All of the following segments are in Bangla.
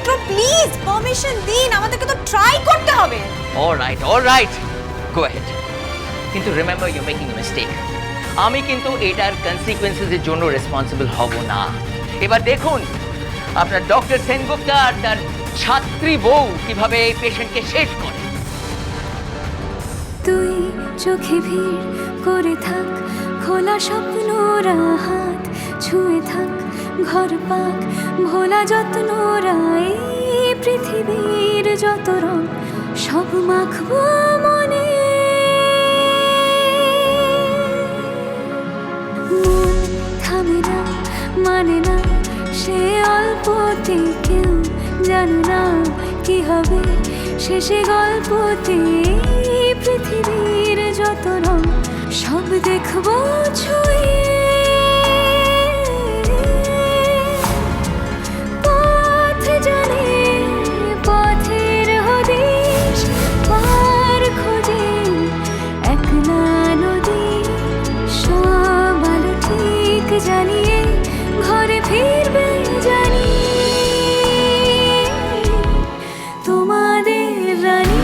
মাত্র প্লিজ পারমিশন দিন, আমাদেরকে তো ট্রাই করতে হবে। অলরাইট, গো অ্যাহেড, কিন্তু remember you making a mistake. আমি কিন্তু এটার কনসিকুয়েন্সেসের জন্য রেসপন্সিবল হব না। এবার দেখুন আপনার ডক্টর সেনগুপ্তা আর তার ছাত্রী বউ কিভাবে এই পেশেন্টকে শেষ করে। তুই চোখে ভিড় করে থাক, খোলা স্বপ্নরা হাত ছুঁয়ে থাক, ঘর পাক ভোলা যত্নরা এই পৃথিবীর যত রং সব মাখবো মনে। মন থামে না, মানে না সে অল্পতে, কেউ জানে না কি হবে শেষে গল্পতে। পৃথিবীর যত রং সব দেখবো ছুঁয়ে, পথ জানে পথের হদিশ পার খোঁজে একলা নদী, সব আলো ঠিক জানিয়ে ঘরে ফিরবে জানি। তোমাদের রানী,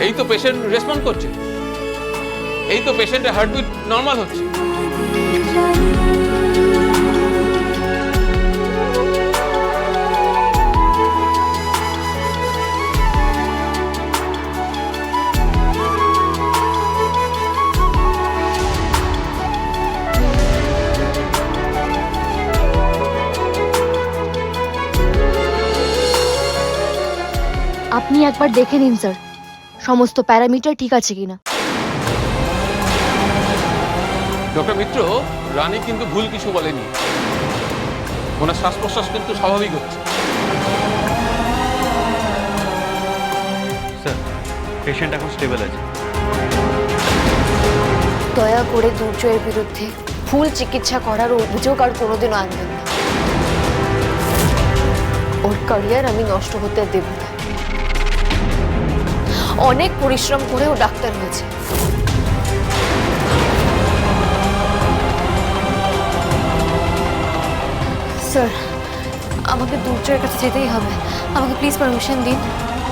এই তো পেশেন্ট রেসপন্ড করছে, এই তো পেশেন্টের হার্টবিট নর্মাল হচ্ছে। আপনি একবার দেখে নিন স্যার, সমস্ত প্যারামিটার ঠিক আছে কিনা। ডক্টর মিত্র, রানী কিন্তু ভুল কিছু বলেনি, ওনার শ্বাস প্রশ্বাস কিন্তু স্বাভাবিক হচ্ছে। স্যার, পেশেন্ট এখন স্টেবল আছে। দয়া করে দুর্জয়ের বিরুদ্ধে ভুল চিকিৎসা করার অভিযোগ আর কোনোদিনও আনবেন না। ওর ক্যারিয়ার আমি নষ্ট হতে দেব না। অনেক পরিশ্রম করে ও ডাক্তার হয়েছে। স্যার, আমাকে দুর্জয়ের কাছে যেতেই হবে, আমাকে প্লিজ পারমিশন দিন।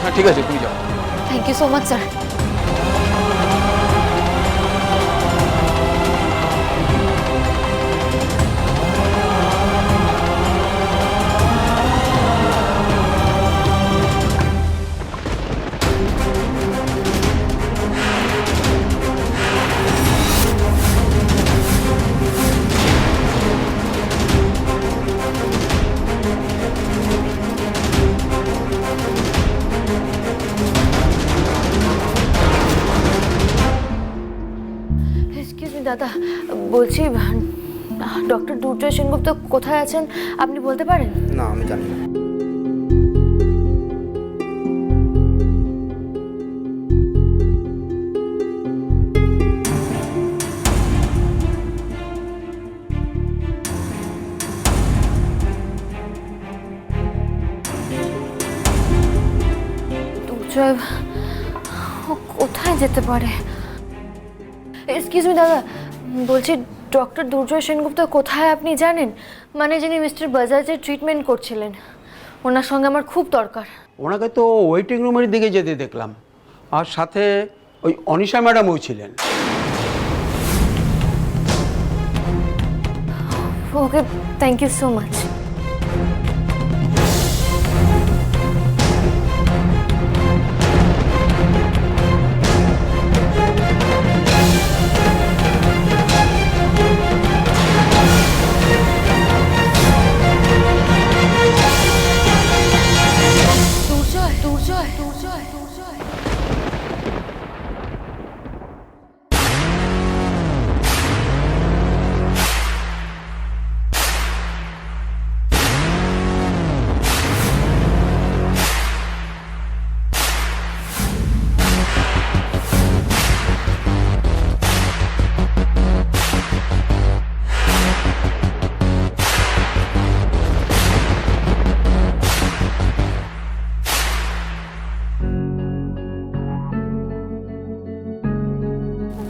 হ্যাঁ ঠিক আছে, তুমি যাও। Thank you so much sir. দাদা, বলছি ডক্টর দুর্জয় সেনগুপ্ত কোথায় আছেন আপনি বলতে পারেন? না, আমি জানি না। দুর্জয় ও কোথায় যেতে পারে? এক্সকিউজ মি দাদা, বলছি ডক্টর দুর্জয় সেনগুপ্ত কোথায় আপনি জানেন? মানে যিনি মিস্টার বাজাজের ট্রিটমেন্ট করছিলেন, ওনার সঙ্গে আমার খুব দরকার। ওনাকে তো ওয়েটিং রুমের দিকে যেতে দেখলাম, আর সাথে ওই অনিশা ম্যাডামও ছিলেন। ওকে, থ্যাংক ইউ সো মাচ।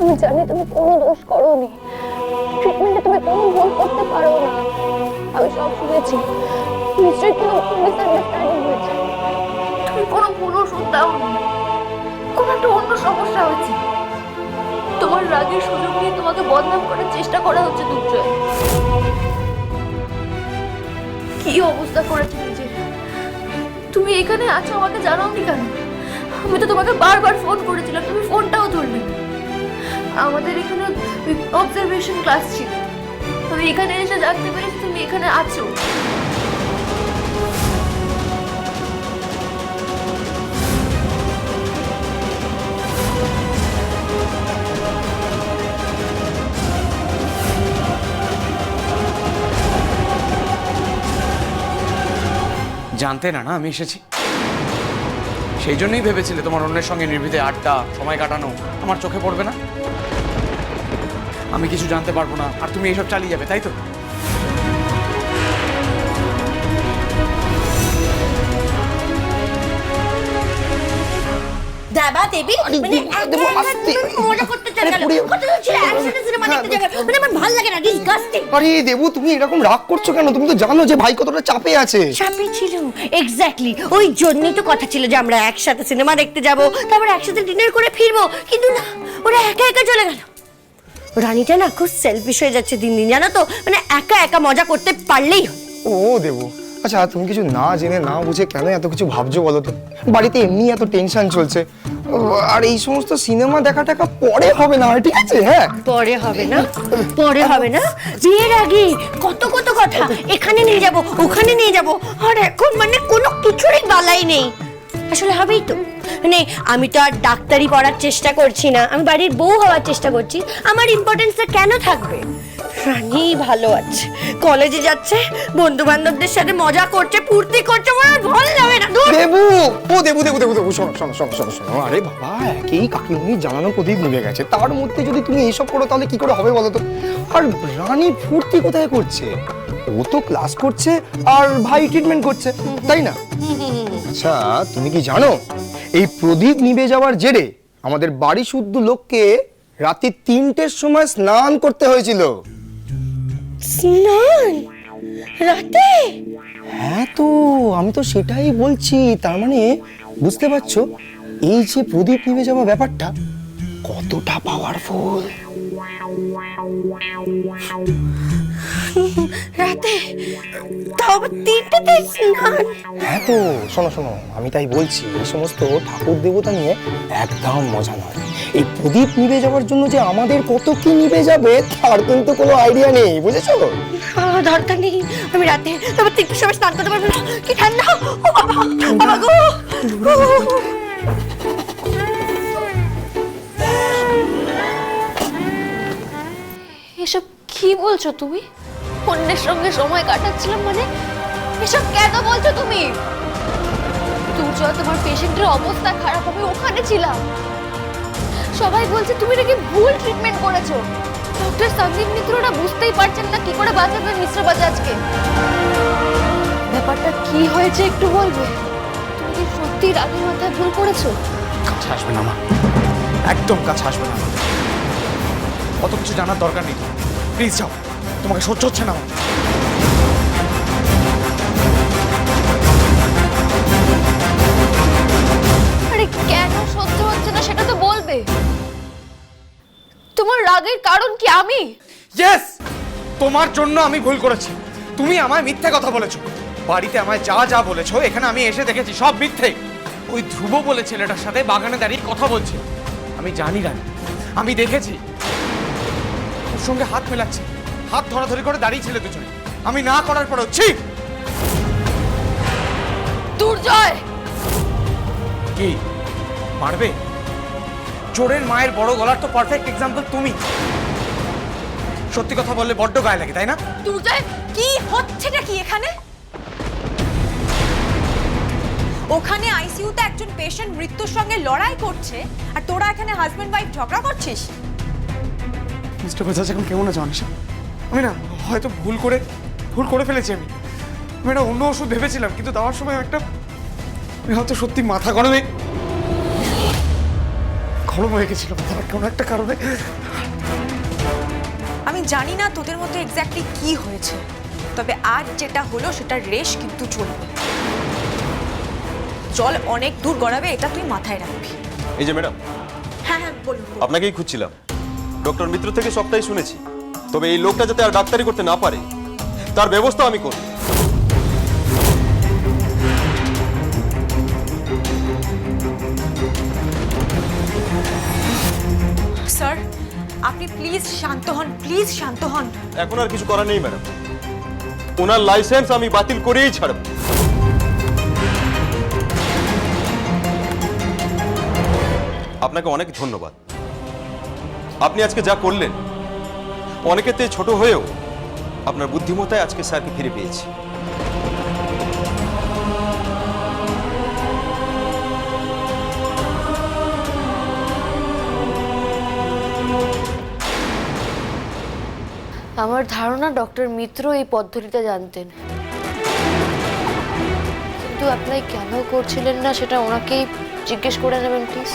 আমি জানি তুমি কোনো দোষ করোনি, ট্রিটমেন্টে তুমি কোনো ভুল করতে পারো না। আমি সব শুনেছি, নিশ্চয়ই কোনো মিসআন্ডারস্ট্যান্ডিং হয়েছে। তুমি কোনো ভুল ওষুধ দাওনি, কোনো একটা অন্য সমস্যা হয়েছে। তোমার রাগের সুযোগ নিয়ে তোমাকে বদনাম করার চেষ্টা করা হচ্ছে দুর্জয়। কি অবস্থা করেছে নিজের। তুমি এখানে আছো আমাকে জানাওনি কেন? আমি তো তোমাকে বারবার ফোন করেছিলাম, তুমি ফোনটাও ধরলে না। আমাদের এখানে অবজারভেশন ক্লাস ছিল, আমি এখানে এসে জানতে পেরেছি তুমি এখানে আছো। জানতে না আমি এসেছি, সেই জন্যই ভেবেছিলে তোমার অন্যের সঙ্গে নির্ভীতে আড্ডা সময় কাটানো আমার চোখে পড়বে না, আমি কিছু জানতে পারবো না, আর তুমি এইসব চালিয়ে যাবে, তাই তো? দেবা দেবী মানে মজা করতে চলে গেল। কত ছিল অ্যাকশন সিনেমা দেখতে যাবে, মানে আমার ভালো লাগে না, ডিসগাস্টিং। আরে দেবু, তুমি এরকম রাগ করছো কেন? তুমি তো জানো যে ভাই কতটা চাপে আছে। চাপে ছিল, এক্স্যাক্টলি ওই জন্যই তো কথা ছিল যে আমরা একসাথে সিনেমা দেখতে যাব, তারপর একসাথে ডিনার করে ফিরবো, কিন্তু না, ওরা একা একা চলে গেল। রানীটা না খুব সেলফিশ হয়ে যাচ্ছে দিন দিন, জানো তো, মানে একা একা মজা করতে পারলেই হয়। ও দেবু, আচ্ছা তুমি কিছু না জেনে না বুঝে কেন এত কিছু ভাবছো বলো তো? বাড়িতে এমনি এত টেনশন চলছে, আর এই সমস্ত সিনেমা দেখা টাকা পরে হবে না, ঠিক আছে? হ্যাঁ, পরে হবে না, পরে হবে না, বিয়ের আগে কত কত কথা, এখানে নিয়ে যাব ওখানে নিয়ে যাব, আর এখন মানে কোনো কিছুরই বালাই নেই। আসলে হবেই তো, মানে আমি তো আর ডাক্তারি পড়ার চেষ্টা করছি না, আমি বাড়ির বউ হওয়ার চেষ্টা করছি। আমার ইম্পর্টেন্সটা কেন থাকবে? রানী ভালো আছে, কলেজে যাচ্ছে, বন্ধু বান্ধবদের সাথে মজা করছে, ফুর্তি করছে, আমার ভালো লাগে না। দেবু, ও দেবু দেবু দেবু দেবু, শোনো শোনো শোনো শোনো শোনো, আরে বাবা, একই কাকিমুনি জ্বালানো প্রদীপ নিভে গেছে, তার মধ্যে যদি তুমি এইসব করো তাহলে কি করে হবে বলো তো? আর রানী ফুর্তি কোথায় করছে? ও তো ক্লাস করছে আর ভাই ট্রিটমেন্ট করছে, তাই না? আচ্ছা তুমি কি জানো, এই প্রদীপ নিভে যাওয়ার জেরে আমাদের বাড়ি শুদ্ধ লোককে রাতে 3টের সময় স্নান করতে হয়েছিল। স্নান রাতে? হ্যাঁ তো আমি তো সেটাই বলছি, তার মানে বুঝতে পারছো এই যে প্রদীপ নিভে যাওয়া ব্যাপারটা কতটা পাওয়ারফুল। রাতে, তাও 3টেতে স্নান? হ্যাঁ তো শোনো শোনো, আমি তাই বলছি এই সমস্ত ঠাকুর দেবতা নিয়ে একদম মজা নয়। এই প্রদীপ নিভে যাওয়ার জন্য যে আমাদের কত কি নিভে যাবে তার কিন্তু কোনো আইডিয়া নেই, বুঝেছো? দরকার নেই, আমি রাতে তারপর 3টের সময় স্নান করতে পারবো না, কি ঠান্ডা, ও বাবা, বাবা গো। এসব কি বলছো তুমি? অন্যের সঙ্গে সময় কাটাচ্ছিলাম মানে এসব কেন বলছো তুমি? দুর্জয়, তোমার পেশেন্টের অবস্থা খারাপ, আমি ওখানে ছিলাম। সবাই বলছে তুমি নাকি ভুল ট্রিটমেন্ট করেছো। ডক্টর সন্দীপ মিত্ররা বুঝতেই পারছেন না কি করে বাঁচাবেন মিস্টার বাজাজকে। ব্যাপারটা কি হয়েছে একটু বলবে? তুমি কি সত্যি রাগের মাথায় ভুল করেছো? কাছে আসবে না মা, একদম কাছে আসবে না, অত কিছু জানার দরকার নেই, প্লিজ যাও, তোমাকে সহ্য হচ্ছে না। আরে কেন সহ্য হচ্ছে না সেটা তো বলবে। তোমার রাগের কারণ কি আমি? ইয়েস, তোমার জন্য আমি ভুল করেছি। তুমি আমায় মিথ্যে কথা বলেছো, বাড়িতে আমায় যা যা বলেছো এখানে আমি এসে দেখেছি সব মিথ্যে। ওই ধ্রুব বলে ছেলেটার সাথে বাগানে দাঁড়িয়ে কথা বলছে, আমি জানি রানী, আমি দেখেছি ওর সঙ্গে হাত মেলাচ্ছে, হাত ধরাধরি করে দাঁড়িয়ে ছেলে দুজনে, আমি না করার পর হচ্ছি। দুর্জয়, কি মারবে? চোরের মায়ের বড় গলার তো পারফেক্ট এক্সাম্পল তুমি। সত্যি কথা বললে বড্ড গায়ে লাগে, তাই না? দুর্জয়, কি হচ্ছেটা কি এখানে? ওখানে আইসিইউতে একজন পেশেন্ট মৃত্যুর সঙ্গে লড়াই করছে, আর তোরা এখানে হাজবেন্ড ওয়াইফ ঝগড়া করছিস। মিস্টার বাজাজ এখন কেমন আছে অনিশা? আমি না হয়তো ভুল করে ফেলেছি, আমি একটা অন্য ওষুধ ভেবেছিলাম, কিন্তু দেওয়ার সময় একটা হয়তো সত্যি মাথা গরমে গরম হয়ে গেছিল মাথাটা কোনো একটা কারণে। আমি জানি না তোদের মধ্যে এক্স্যাক্টলি কি হয়েছে, তবে আজ যেটা হলো সেটার রেশ কিন্তু চলবে। জল অনেক দূর গড়াবে, এটা তুই মাথায় রাখবি। এই যে ম্যাডাম, হ্যাঁ হ্যাঁ বলুন। আপনাকেই খুঁজছিলাম। ডক্টর মিত্র থেকে সবটাই শুনেছি, তবে এই লোকটা যাতে আর ডাক্তারি করতে না পারে তার ব্যবস্থা আমি করব। স্যার আপনি প্লিজ শান্ত হন, প্লিজ শান্ত হন। এখন আর কিছু করার নেই ম্যাডাম, ওনার লাইসেন্স আমি বাতিল করেই ছাড়ব। আপনাকে অনেক ধন্যবাদ। আপনি আজকে যা করলেন, অনেকের থেকে ছোট হয়েও আপনার বুদ্ধিমত্তায় আজকে স্যারকে ফিরে পেয়েছি। আমার ধারণা ডক্টর মিত্র এই পদ্ধতিটা জানতেন, কিন্তু আপনি কেন করছিলেন না সেটা ওনাকেই জিজ্ঞেস করে নেবেন প্লিজ।